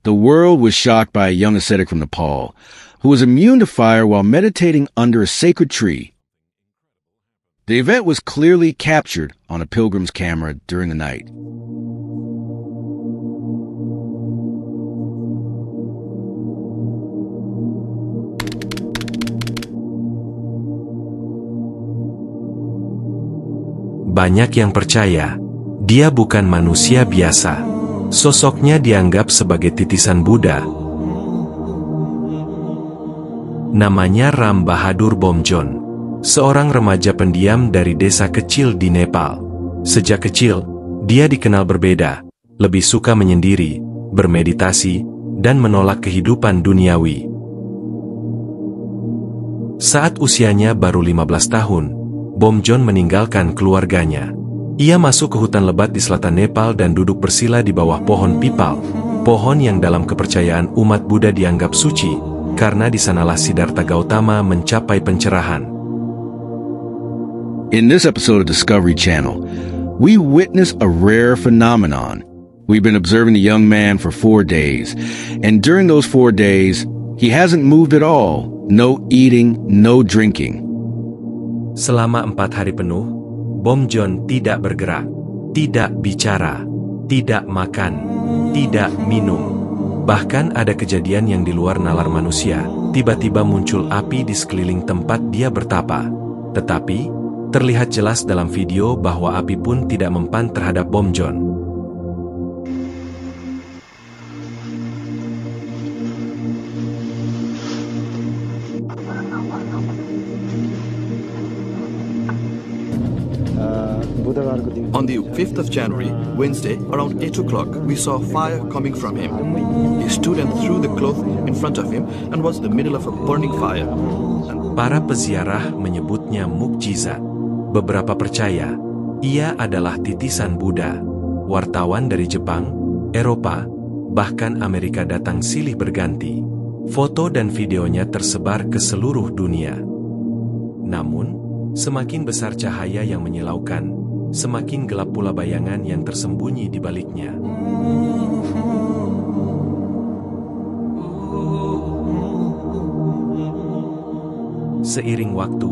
The world was shocked by a young ascetic from Nepal who was immune to fire while meditating under a sacred tree. The event was clearly captured on a pilgrim's camera during the night. Banyak yang percaya, dia bukan manusia biasa. Sosoknya dianggap sebagai titisan Buddha. Namanya Ram Bahadur Bomjon, seorang remaja pendiam dari desa kecil di Nepal. Sejak kecil, dia dikenal berbeda, lebih suka menyendiri, bermeditasi, dan menolak kehidupan duniawi. Saat usianya baru 15 tahun, Bomjon meninggalkan keluarganya. Ia masuk ke hutan lebat di selatan Nepal dan duduk bersila di bawah pohon pipal, pohon yang dalam kepercayaan umat Buddha dianggap suci, karena di sanalah Siddhartha Gautama mencapai pencerahan. In this episode of Discovery Channel, we witness a rare phenomenon. We've been observing the young man for 4 days, and during those 4 days, he hasn't moved at all. No eating, no drinking. Selama 4 hari penuh, Bomjon tidak bergerak, tidak bicara, tidak makan, tidak minum. Bahkan ada kejadian yang di luar nalar manusia, tiba-tiba muncul api di sekeliling tempat dia bertapa. Tetapi, terlihat jelas dalam video bahwa api pun tidak mempan terhadap Bomjon. On the 5th of January, Wednesday, around 8 o'clock, we saw fire coming from him. He stood and threw the cloth in front of him and was in the middle of a burning fire. Para peziarah menyebutnya mukjizat. Beberapa percaya, ia adalah titisan Buddha. Wartawan dari Jepang, Eropa, bahkan Amerika datang silih berganti. Foto dan videonya tersebar ke seluruh dunia. Namun, semakin besar cahaya yang menyilaukan, semakin gelap pula bayangan yang tersembunyi di baliknya. Seiring waktu,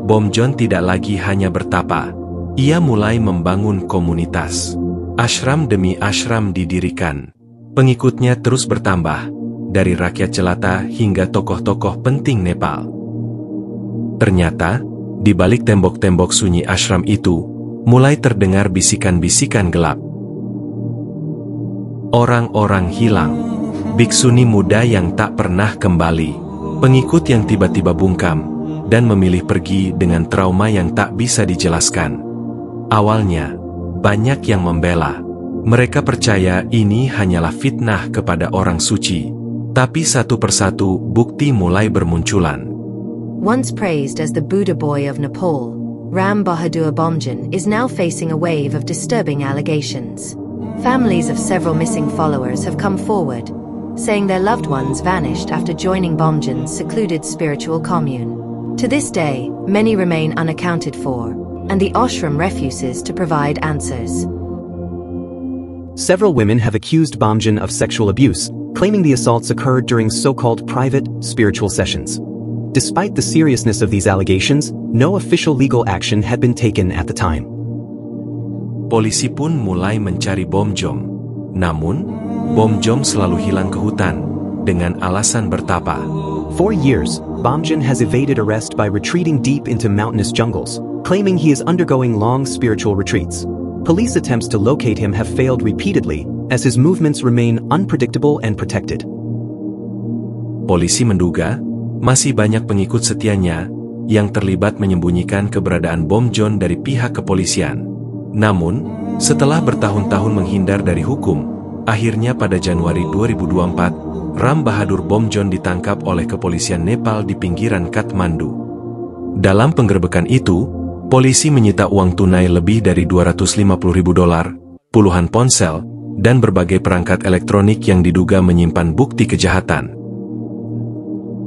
Bomjon tidak lagi hanya bertapa. Ia mulai membangun komunitas. Ashram demi ashram didirikan. Pengikutnya terus bertambah, dari rakyat jelata hingga tokoh-tokoh penting Nepal. Ternyata, di balik tembok-tembok sunyi ashram itu, mulai terdengar bisikan-bisikan gelap. Orang-orang hilang, biksuni muda yang tak pernah kembali, pengikut yang tiba-tiba bungkam, dan memilih pergi dengan trauma yang tak bisa dijelaskan. Awalnya, banyak yang membela. Mereka percaya ini hanyalah fitnah kepada orang suci. Tapi satu persatu, bukti mulai bermunculan. Once praised as the Buddha boy of Nepal, Ram Bahadur Bomjon is now facing a wave of disturbing allegations. Families of several missing followers have come forward, saying their loved ones vanished after joining Bomjon's secluded spiritual commune. To this day, many remain unaccounted for, and the ashram refuses to provide answers. Several women have accused Bomjon of sexual abuse, claiming the assaults occurred during so-called private, spiritual sessions. Despite the seriousness of these allegations, no official legal action had been taken at the time. Polisi pun mulai mencari Bomjon. Namun, Bomjon selalu hilang ke hutan, dengan alasan bertapa. For years, Bomjon has evaded arrest by retreating deep into mountainous jungles, claiming he is undergoing long spiritual retreats. Police attempts to locate him have failed repeatedly, as his movements remain unpredictable and protected. Polisi menduga, masih banyak pengikut setianya yang terlibat menyembunyikan keberadaan Bomjon dari pihak kepolisian. Namun, setelah bertahun-tahun menghindar dari hukum, akhirnya pada Januari 2024, Ram Bahadur Bomjon ditangkap oleh kepolisian Nepal di pinggiran Kathmandu. Dalam penggerebekan itu, polisi menyita uang tunai lebih dari $250.000, puluhan ponsel, dan berbagai perangkat elektronik yang diduga menyimpan bukti kejahatan.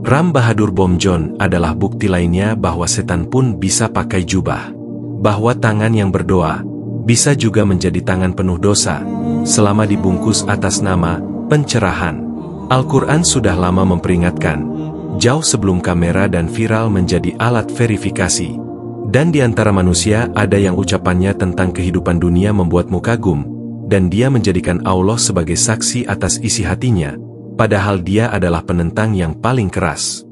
Ram Bahadur Bomjon adalah bukti lainnya bahwa setan pun bisa pakai jubah. Bahwa tangan yang berdoa bisa juga menjadi tangan penuh dosa, selama dibungkus atas nama pencerahan. Al-Quran sudah lama memperingatkan, jauh sebelum kamera dan viral menjadi alat verifikasi. Dan di antara manusia ada yang ucapannya tentang kehidupan dunia membuatmu kagum, dan dia menjadikan Allah sebagai saksi atas isi hatinya, padahal dia adalah penentang yang paling keras.